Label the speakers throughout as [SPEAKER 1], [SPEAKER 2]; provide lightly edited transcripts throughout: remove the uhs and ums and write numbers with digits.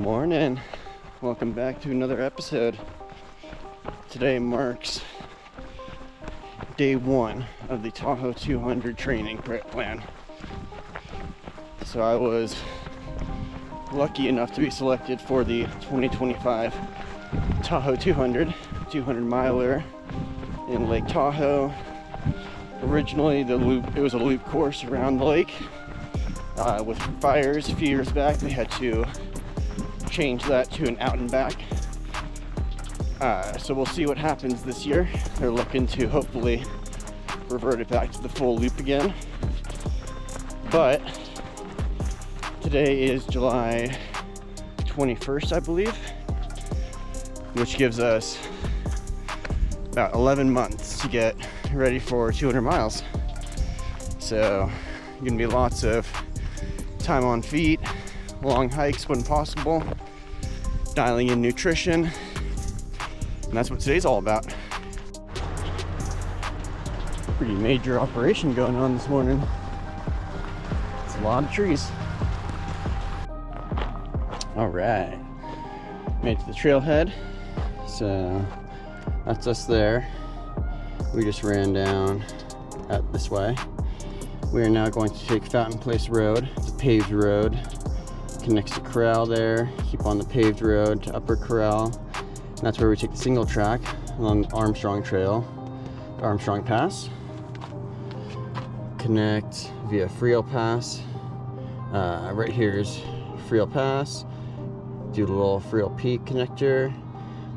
[SPEAKER 1] Morning. Welcome back to another episode. Today marks day one of the Tahoe 200 training plan. So I was lucky enough to be selected for the 2025 Tahoe 200 miler in Lake Tahoe. Originally it was a loop course around the lake. With fires a few years back, they had to change that to an out and back. So we'll see what happens this year. They're looking to hopefully revert it back to the full loop again. But today is July 21st, I believe, which gives us about 11 months to get ready for 200 miles. So gonna be lots of time on feet, long hikes when possible, dialing in nutrition, and that's what today's all about. Pretty major operation going on this morning. It's a lot of trees. All right, made it to the trailhead. So that's us there. We just ran down this way. We are now going to take Fountain Place Road. It's a paved road. Connects to Corral there. Keep on the paved road to Upper Corral. And that's where we take the single track along Armstrong Trail to Armstrong Pass. Connect via Freel Pass. Right here is Freel Pass. Do the little Freel Peak connector.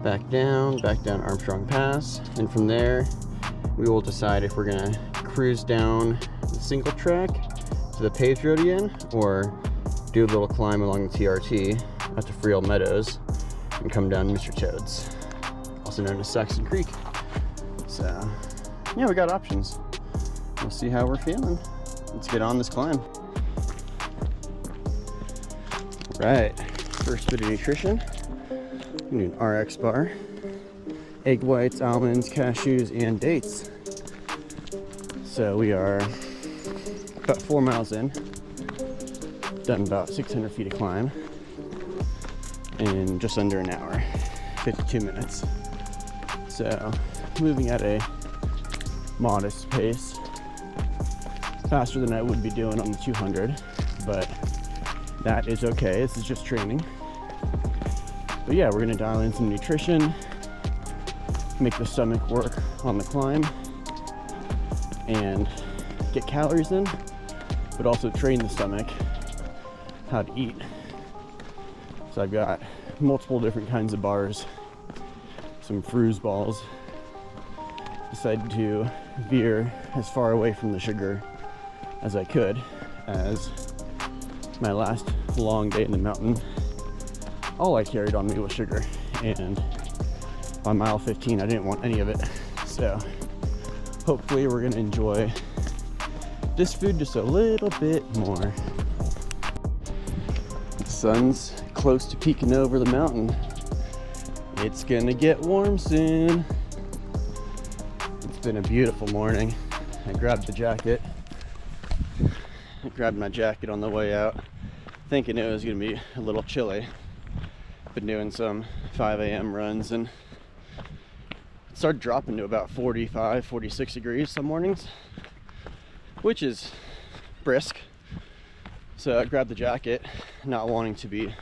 [SPEAKER 1] Back down Armstrong Pass. And from there, we will decide if we're gonna cruise down the single track to the paved road again, or do a little climb along the TRT out to Freel Meadows and come down Mr. Toad's, also known as Saxon Creek. So yeah, we got options. We'll see how we're feeling. Let's get on this climb. All right, first bit of nutrition. We need an RX bar, egg whites, almonds, cashews, and dates. So we are about 4 miles in, done about 600 feet of climb in just under an hour, 52 minutes. So moving at a modest pace, faster than I would be doing on the 200, but that is okay. This is just training. But yeah, we're gonna dial in some nutrition, make the stomach work on the climb, and get calories in, but also train the stomach how to eat. So I've got multiple different kinds of bars, some Freel balls. Decided to veer as far away from the sugar as I could, as my last long day in the mountain, all I carried on me was sugar, and by mile 15 I didn't want any of it. So hopefully we're gonna enjoy this food just a little bit more. The sun's close to peeking over the mountain. It's gonna get warm soon. It's been a beautiful morning. I grabbed the jacket. I grabbed my jacket on the way out, thinking it was gonna be a little chilly. Been doing some 5 a.m. runs, and it started dropping to about 45, 46 degrees some mornings, which is brisk. So I grabbed the jacket, not wanting to be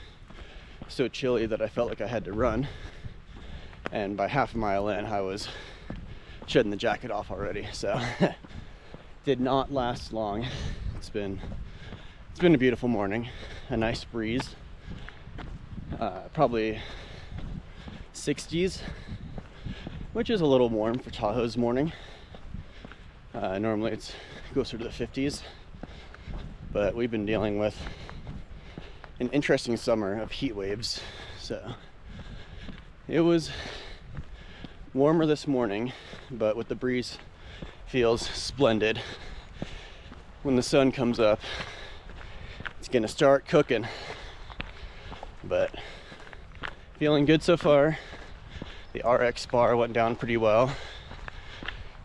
[SPEAKER 1] so chilly that I felt like I had to run. And by half a mile in, I was shedding the jacket off already. So did not last long. It's been a beautiful morning, a nice breeze, probably 60s, which is a little warm for Tahoe's morning. Normally it's closer to the 50s, but we've been dealing with an interesting summer of heat waves. So it was warmer this morning, but with the breeze, feels splendid. When the sun comes up, it's gonna start cooking, but feeling good so far. The RX bar went down pretty well.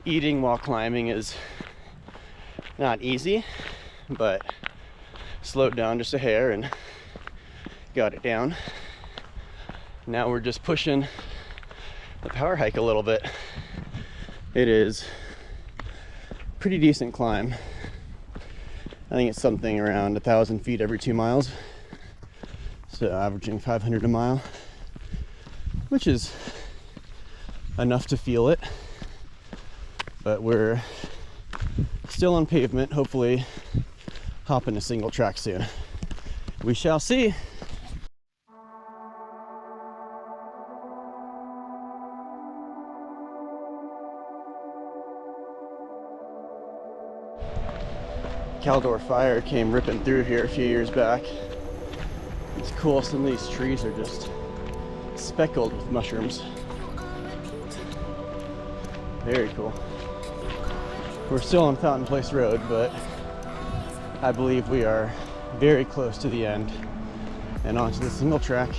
[SPEAKER 1] Eating while climbing is not easy, but slowed down just a hair and got it down. Now we're just pushing the power hike a little bit. It is pretty decent climb. I think it's something around 1,000 feet every 2 miles. So averaging 500 a mile, which is enough to feel it. But we're still on pavement, hopefully hopping a single track soon. We shall see. Caldor fire came ripping through here a few years back. It's cool, some of these trees are just speckled with mushrooms. Very cool. We're still on Fountain Place Road, but I believe we are very close to the end and onto the single track.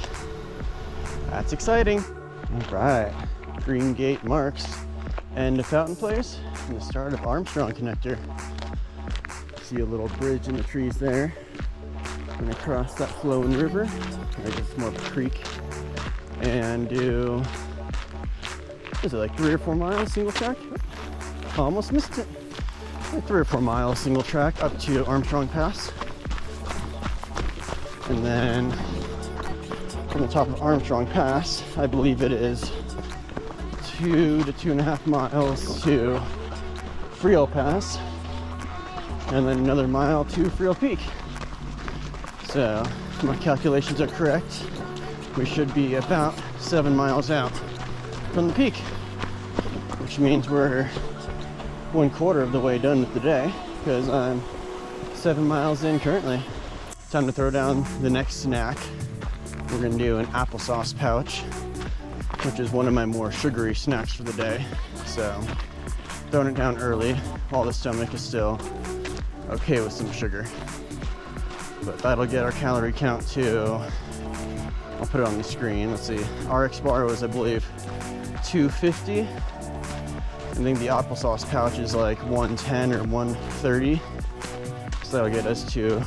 [SPEAKER 1] That's exciting. All right, green gate marks end of Fountain Place and the start of Armstrong Connector. See a little bridge in the trees there. Gonna cross that flowing river. I guess it's more of a creek. And do, what is it, like 3 or 4 miles single track? Almost missed it. Like 3 or 4 miles single track up to Armstrong Pass. And then from the top of Armstrong Pass, I believe it is 2 to 2.5 miles to Freel Pass. And then another mile to Freel Peak. So, if my calculations are correct, we should be about 7 miles out from the peak, which means we're 1/4 of the way done with the day, because I'm 7 miles in currently. Time to throw down the next snack. We're gonna do an applesauce pouch, which is one of my more sugary snacks for the day. So, throwing it down early while the stomach is still okay with some sugar. But that'll get our calorie count to, I'll put it on the screen. Let's see, RX bar was, I believe, 250. I think the applesauce pouch is like 110 or 130. So that'll get us to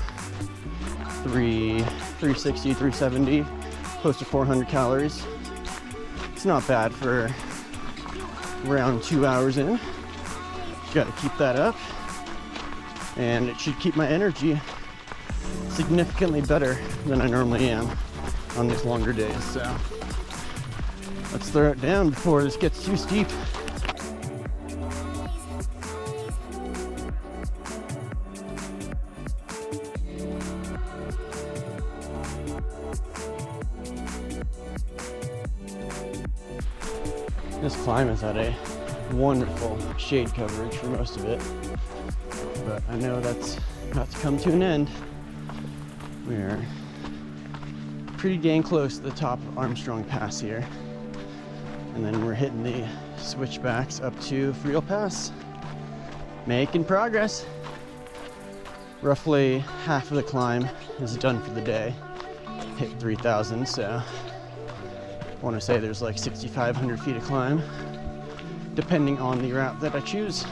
[SPEAKER 1] 360, 370, close to 400 calories. It's not bad for around 2 hours in. Got to keep that up. And it should keep my energy significantly better than I normally am on these longer days. So let's throw it down before this gets too steep. This climb is at a wonderful shade coverage for most of it, but I know that's about to come to an end. We're pretty dang close to the top of Armstrong Pass here, and then we're hitting the switchbacks up to Freel Pass. Making progress. Roughly half of the climb is done for the day. Hit 3,000, so I want to say there's like 6,500 feet of climb, depending on the route that I choose.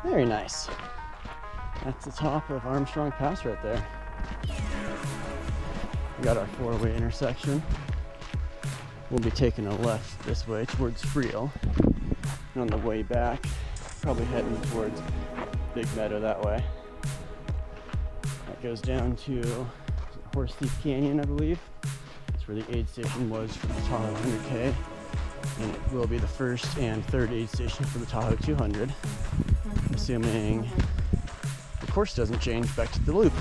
[SPEAKER 1] Very nice. That's the top of Armstrong Pass right there. We got our 4-way intersection. We'll be taking a left this way towards Freel. And on the way back, probably heading towards Big Meadow that way. That goes down to Horse Thief Canyon, I believe. That's where the aid station was for the Tahoe 100K. And it will be the first and third aid station for the Tahoe 200. Assuming the course doesn't change back to the loop.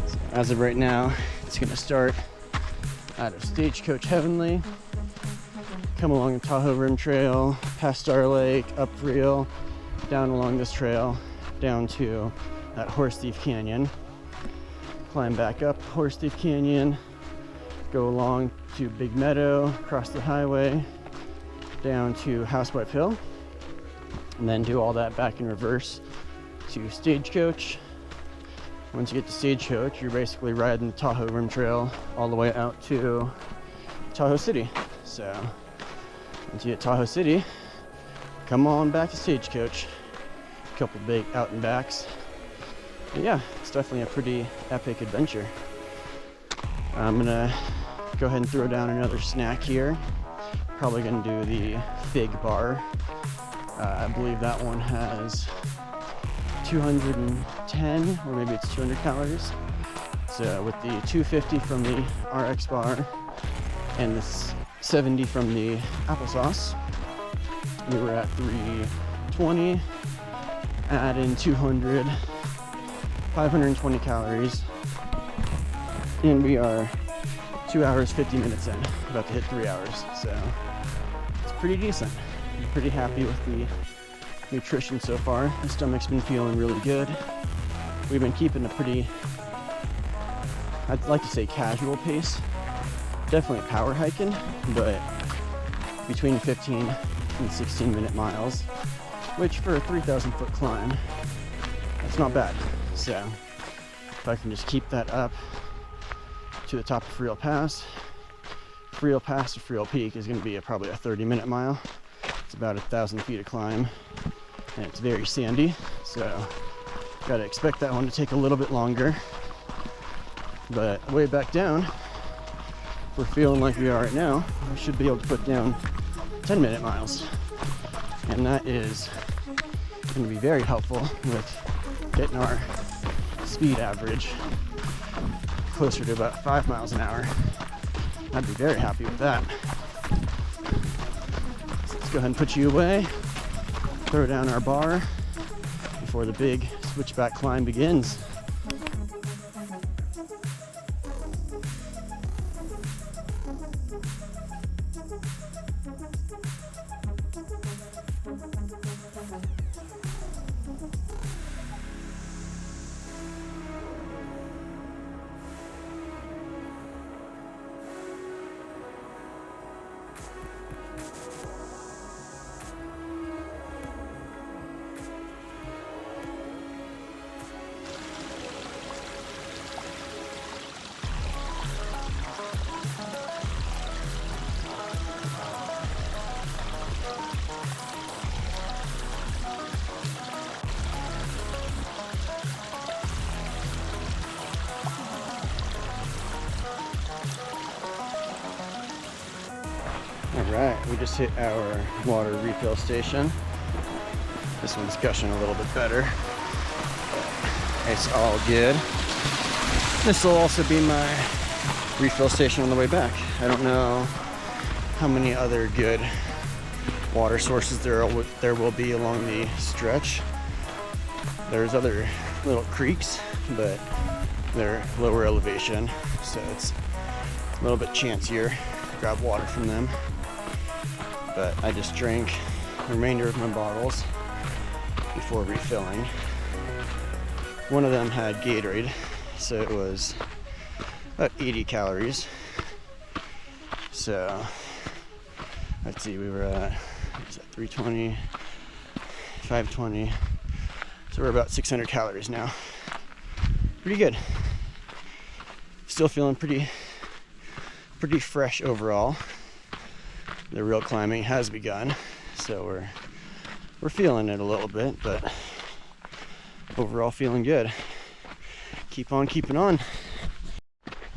[SPEAKER 1] So as of right now, it's going to start out of Stagecoach Heavenly, come along the Tahoe Rim Trail, past Star Lake, up Freel, down along this trail, down to that Horse Thief Canyon, climb back up Horse Thief Canyon, go along to Big Meadow, cross the highway, down to Housewife Hill, and then do all that back in reverse to Stagecoach. Once you get to Stagecoach, you're basically riding the Tahoe Rim Trail all the way out to Tahoe City. So once you hit Tahoe City, come on back to Stagecoach. A couple big out and backs. But yeah, it's definitely a pretty epic adventure. I'm gonna go ahead and throw down another snack here. Probably gonna do the Fig Bar. I believe that one has 210 or maybe it's 200 calories. So with the 250 from the RX bar and the 70 from the applesauce, we were at 320. Add in 200, 520 calories, and we are 2 hours 50 minutes in, about to hit 3 hours. So it's pretty decent. I'm pretty happy with the nutrition so far. My stomach's been feeling really good. We've been keeping a pretty, I'd like to say, casual pace. Definitely power hiking, but between 15 and 16-minute miles, which for a 3,000 foot climb, that's not bad. So if I can just keep that up to the top of Freel Pass to Freel Peak is going to be probably a 30-minute mile. It's about 1,000 feet of climb, and it's very sandy, so gotta expect that one to take a little bit longer. But way back down, if we're feeling like we are right now, we should be able to put down 10-minute miles, and that is going to be very helpful with getting our speed average closer to about 5 miles an hour. I'd be very happy with that. Let's go ahead and put you away, throw down our bar before the big switchback climb begins. Alright, we just hit our water refill station. This one's gushing a little bit better. It's all good. This will also be my refill station on the way back. I don't know how many other good water sources there will be along the stretch. There's other little creeks, but they're lower elevation, so it's a little bit chancier to grab water from them. But I just drank the remainder of my bottles before refilling. One of them had Gatorade, so it was about 80 calories. So let's see, we were at 320, 520. So we're about 600 calories now. Pretty good. Still feeling pretty fresh overall. The real climbing has begun, so we're feeling it a little bit, but overall feeling good. Keep on keeping on.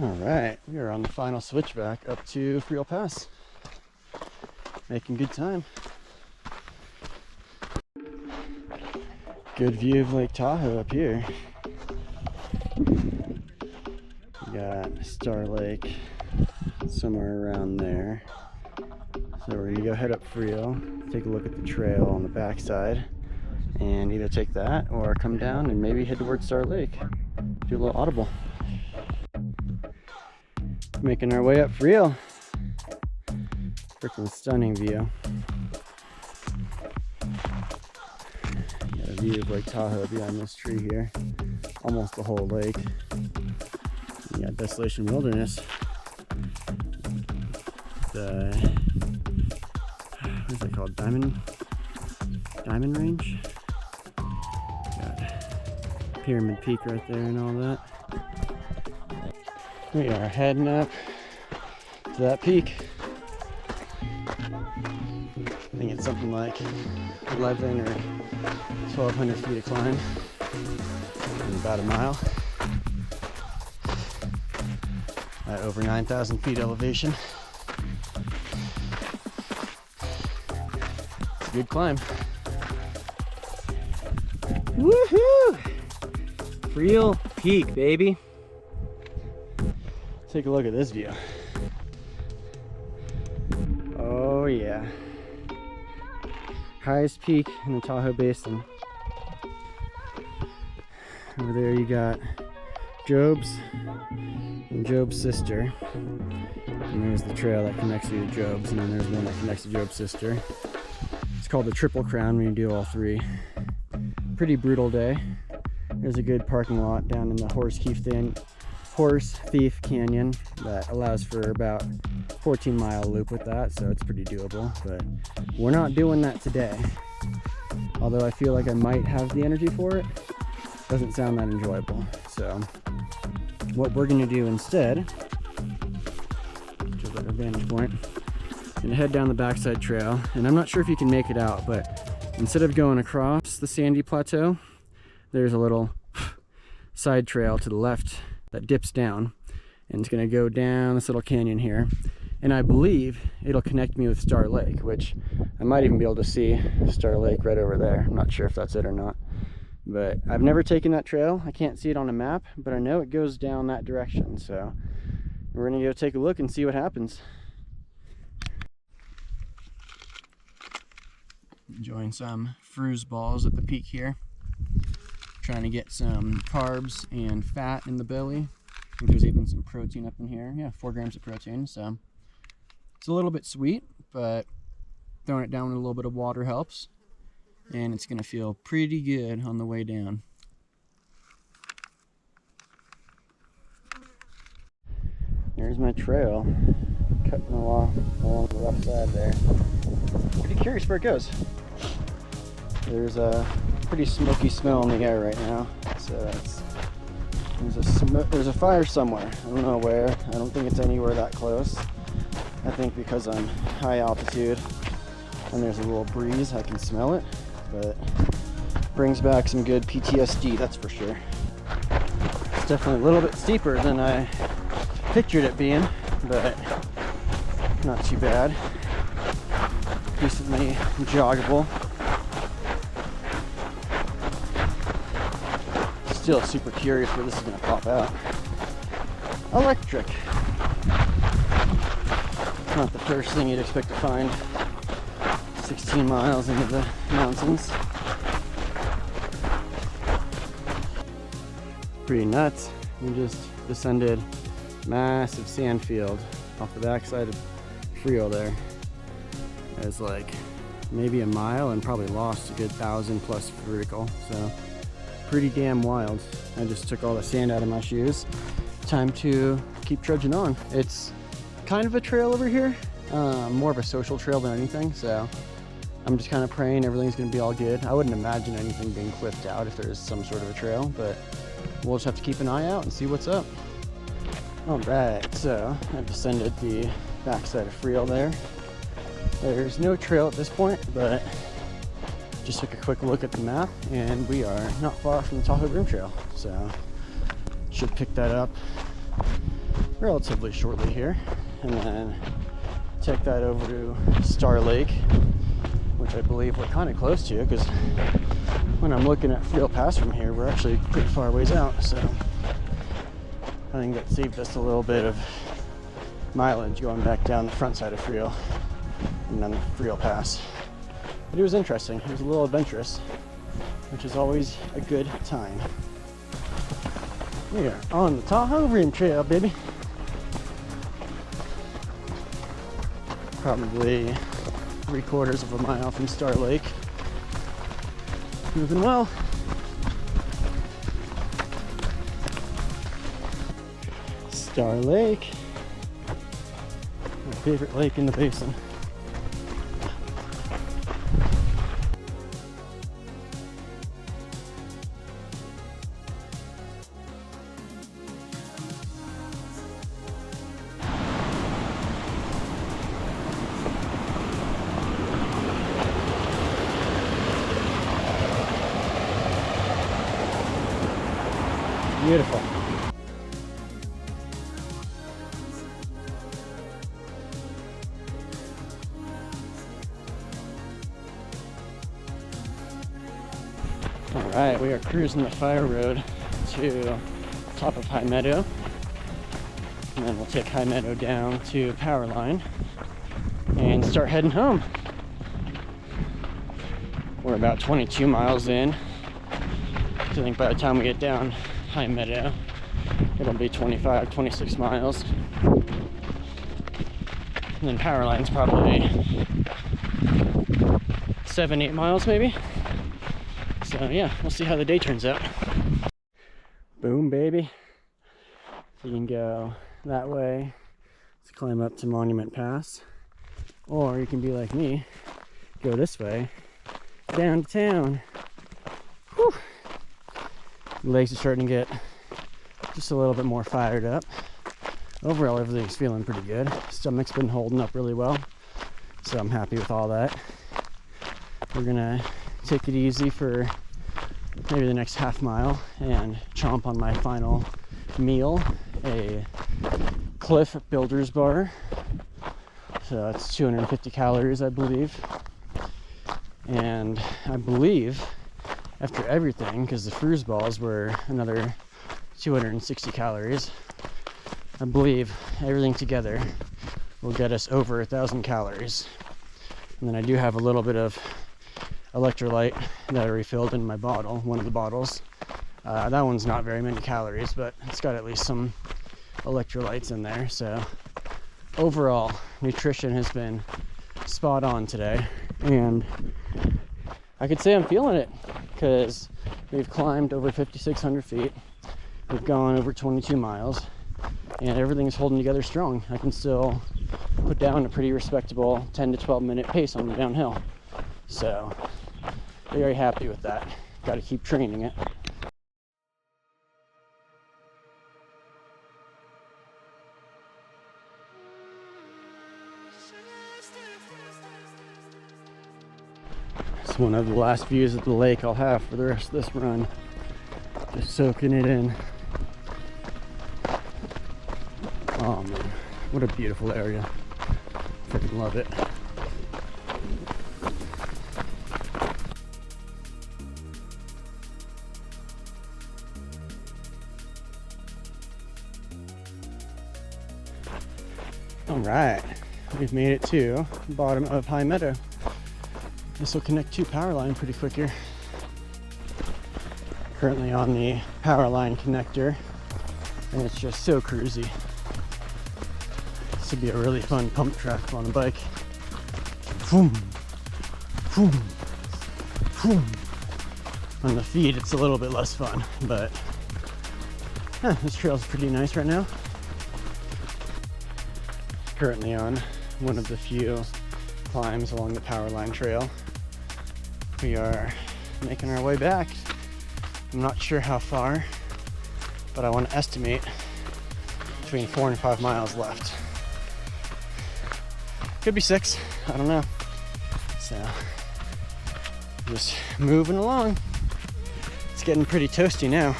[SPEAKER 1] All right, we are on the final switchback up to Freel Pass. Making good time. Good view of Lake Tahoe up here. We got Star Lake somewhere around there. So we're gonna go head up Freel, take a look at the trail on the backside, and either take that or come down and maybe head towards Star Lake. Do a little audible. Making our way up Freel. Freaking stunning view. Got a view of Lake Tahoe behind this tree here. Almost the whole lake. You got Desolation Wilderness. What is it called? Diamond Range? God. Pyramid Peak right there and all that. We are heading up to that peak. I think it's something like 11 or 1,200 feet of climb in about a mile at over 9,000 feet elevation. It's a good climb. Woohoo! Freel Peak, baby. Take a look at this view. Oh yeah. Highest peak in the Tahoe Basin. Over there you got Job's and Job's sister. And there's the trail that connects you to Job's, and then there's one that connects to Job's sister. It's called the Triple Crown when you do all three. Pretty brutal day. There's a good parking lot down in the Horse Thief Canyon that allows for about 14-mile loop with that, so it's pretty doable, but we're not doing that today. Although I feel like I might have the energy for it. Doesn't sound that enjoyable. So what we're gonna do instead, to a vantage point, gonna head down the backside trail, and I'm not sure if you can make it out, but instead of going across the sandy plateau, there's a little side trail to the left that dips down, and it's going to go down this little canyon here, and I believe it'll connect me with Star Lake, which I might even be able to see Star Lake right over there. I'm not sure if that's it or not, but I've never taken that trail. I can't see it on a map, but I know it goes down that direction, so we're going to go take a look and see what happens. Enjoying some Freel balls at the peak here. Trying to get some carbs and fat in the belly. I think there's even some protein up in here. Yeah, 4 grams of protein. So it's a little bit sweet, but throwing it down with a little bit of water helps. And it's going to feel pretty good on the way down. There's my trail. Cutting along the left side there. Pretty curious where it goes. There's a pretty smoky smell in the air right now, so there's a fire somewhere. I don't know where. I don't think it's anywhere that close. I think because I'm high altitude and there's a little breeze, I can smell it, but brings back some good PTSD, that's for sure. It's definitely a little bit steeper than I pictured it being, but not too bad. Decently joggable. Still super curious where this is going to pop out. Electric. Not the first thing you'd expect to find 16 miles into the mountains. Pretty nuts. We just descended massive sand field off the backside of Freel there. It was like maybe a mile and probably lost a good 1,000 plus vertical. So pretty damn wild. I just took all the sand out of my shoes. Time to keep trudging on. It's kind of a trail over here, more of a social trail than anything, so I'm just kind of praying everything's gonna be all good. I wouldn't imagine anything being clipped out if there's some sort of a trail, but we'll just have to keep an eye out and see what's up. All right, so I've descended the backside of Freel there. There's no trail at this point, but just took a quick look at the map and we are not far from the Tahoe Groom Trail, so should pick that up relatively shortly here, and then take that over to Star Lake, which I believe we're kind of close to, because when I'm looking at Freel Pass from here, we're actually pretty far ways out, so I think that saved us a little bit of mileage going back down the front side of Freel and then the Freel Pass. But it was interesting. It was a little adventurous, which is always a good time. We are on the Tahoe Groom Trail, baby. Probably 3/4 of a mile from Star Lake. Moving well. Star Lake. My favorite lake in the basin. Beautiful. All right, we are cruising the fire road to top of High Meadow, and then we'll take High Meadow down to Powerline and start heading home. We're about 22 miles in. I think by the time we get down High Meadow, it'll be 25, 26 miles. And then Powerline's probably 7, 8 miles maybe. So yeah, we'll see how the day turns out. Boom, baby. So you can go that way to climb up to Monument Pass, or you can be like me, go this way downtown. Whew. The legs are starting to get just a little bit more fired up. Overall, everything's feeling pretty good. Stomach's been holding up really well, so I'm happy with all that. We're gonna take it easy for maybe the next half mile and chomp on my final meal, a Cliff Builder's Bar. So it's 250 calories, I believe. And I believe after everything, because the Freel balls were another 260 calories, I believe everything together will get us over 1,000 calories. And then I do have a little bit of electrolyte that I refilled in my bottle, one of the bottles. That one's not very many calories, but it's got at least some electrolytes in there. So overall, nutrition has been spot on today, and I could say I'm feeling it because we've climbed over 5,600 feet. We've gone over 22 miles, and everything's holding together strong. I can still put down a pretty respectable 10 to 12 minute pace on the downhill. So very happy with that. Got to keep training it. It's one of the last views of the lake I'll have for the rest of this run. Just soaking it in. Oh man, what a beautiful area. Freaking love it. All right, we've made it to the bottom of High Meadow. This will connect to Powerline pretty quick here. Currently on the Powerline connector, and it's just so cruisy. This would be a really fun pump track on a bike. Boom, boom, boom. On the feet, it's a little bit less fun, but this trail's pretty nice right now. Currently on one of the few climbs along the Powerline trail. We are making our way back. I'm not sure how far, but I want to estimate between 4 and 5 miles left. Could be 6, I don't know. So, just moving along. It's getting pretty toasty now.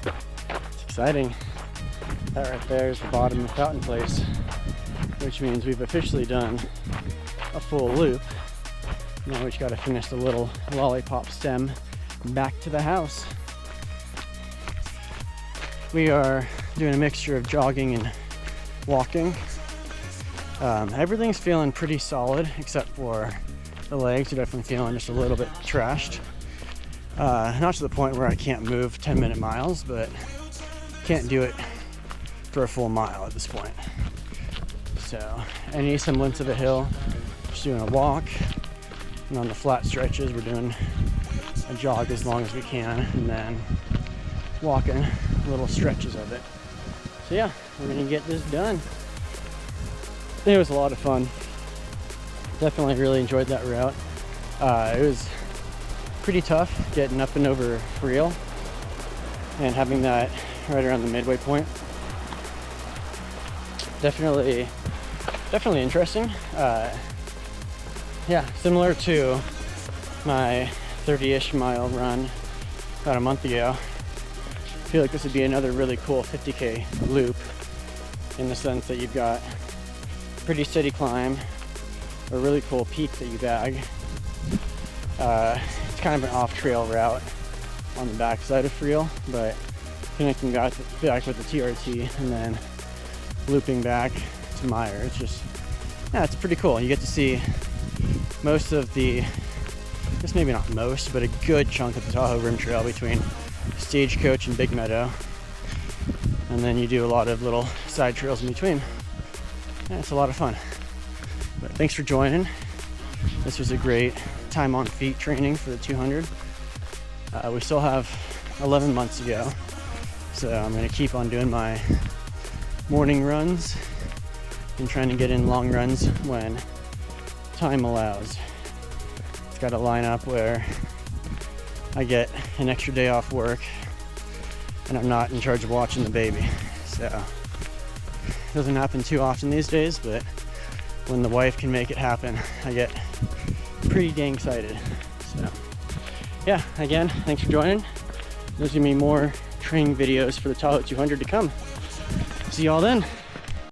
[SPEAKER 1] It's exciting. That right there is the bottom of Fountain Place, which means we've officially done a full loop. Now we've got to finish the little lollipop stem back to the house. We are doing a mixture of jogging and walking. Everything's feeling pretty solid except for the legs are definitely feeling just a little bit trashed. Not to the point where I can't move 10-minute miles, but can't do it for a full mile at this point. So any semblance of a hill, just doing a walk, and on the flat stretches we're doing a jog as long as we can, and then walking little stretches of it. So yeah, we're gonna get this done. It was a lot of fun. Definitely really enjoyed that route. It was pretty tough getting up and over Freel and having that right around the midway point. Definitely interesting. Yeah, similar to my 30-ish mile run about a month ago. feel like this would be another really cool 50K loop, in the sense that you've got pretty steady climb, a really cool peak that you bag. It's kind of an off-trail route on the backside of Freel, but connecting back with the TRT and then looping back to Meyer. It's just, yeah, it's pretty cool. You get to see most of the, just maybe not most, but a good chunk of the Tahoe Rim Trail between Stagecoach and Big Meadow. And then you do a lot of little side trails in between. Yeah, it's a lot of fun. But thanks for joining. This was a great time on feet training for the 200. We still have 11 months to go. So I'm gonna keep on doing my morning runs and trying to get in long runs when time allows. It's got to line up where I get an extra day off work and I'm not in charge of watching the baby. So it doesn't happen too often these days, but when the wife can make it happen, I get pretty dang excited. So yeah, again, thanks for joining. There's gonna be more training videos for the Tahoe 200 to come. See y'all then.